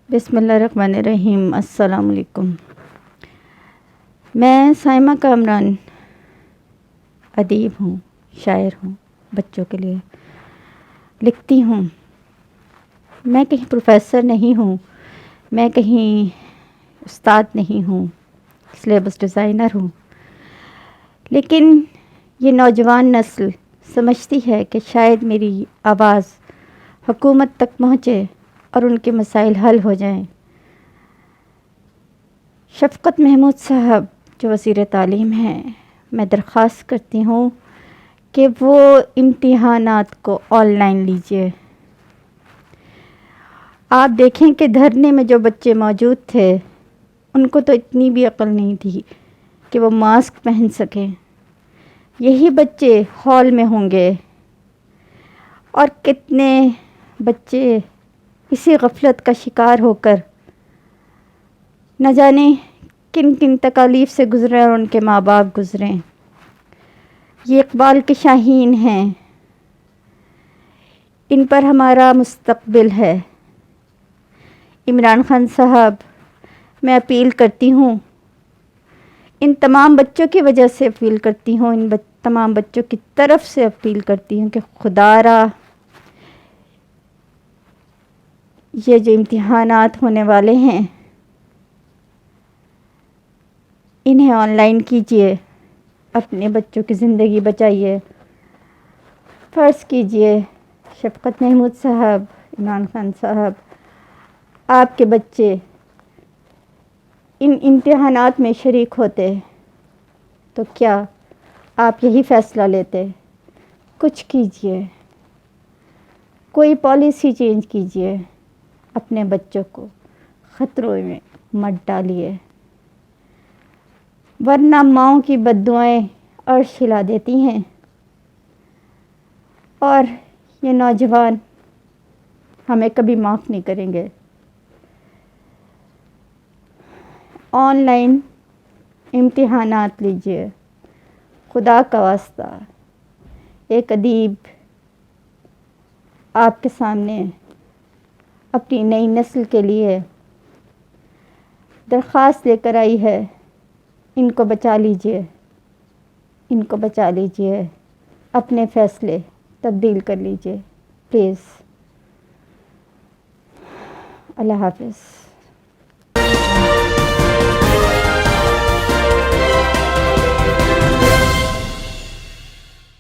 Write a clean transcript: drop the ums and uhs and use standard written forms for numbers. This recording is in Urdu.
بسم اللہ الرحمن الرحیم۔ السلام علیکم۔ میں سائمہ کامران ادیب ہوں، شاعر ہوں، بچوں کے لیے لکھتی ہوں۔ میں کہیں پروفیسر نہیں ہوں، میں کہیں استاد نہیں ہوں، سلیبس ڈیزائنر ہوں، لیکن یہ نوجوان نسل سمجھتی ہے کہ شاید میری آواز حکومت تک پہنچے اور ان کے مسائل حل ہو جائیں۔ شفقت محمود صاحب جو وزیر تعلیم ہیں، میں درخواست کرتی ہوں کہ وہ امتحانات کو آن لائن لیجیے۔ آپ دیکھیں کہ دھرنے میں جو بچے موجود تھے ان کو تو اتنی بھی عقل نہیں تھی کہ وہ ماسک پہن سکیں۔ یہی بچے ہال میں ہوں گے اور کتنے بچے اسی غفلت کا شکار ہو کر نہ جانے کن کن تکالیف سے گزرے اور ان کے ماں باپ گزریں۔ یہ اقبال کے شاہین ہیں، ان پر ہمارا مستقبل ہے۔ عمران خان صاحب، میں اپیل کرتی ہوں، ان تمام بچوں کی وجہ سے اپیل کرتی ہوں، ان تمام بچوں کی طرف سے اپیل کرتی ہوں کہ خدا را یہ جو امتحانات ہونے والے ہیں انہیں آن لائن کیجیے، اپنے بچوں کی زندگی بچائیے۔ فرض کیجیے شفقت محمود صاحب، عمران خان صاحب، آپ کے بچے ان امتحانات میں شریک ہوتے تو کیا آپ یہی فیصلہ لیتے؟ کچھ کیجیے، کوئی پالیسی چینج کیجیے، اپنے بچوں کو خطروں میں مت ڈالیے، ورنہ ماؤں کی بددعائیں عرش ہلا دیتی ہیں اور یہ نوجوان ہمیں کبھی معاف نہیں کریں گے۔ آن لائن امتحانات لیجیے، خدا کا واسطہ۔ ایک ادیب آپ کے سامنے اپنی نئی نسل کے لیے درخواست لے کر آئی ہے، ان کو بچا لیجیے، ان کو بچا لیجیے، اپنے فیصلے تبدیل کر لیجیے پلیز۔ اللہ حافظ۔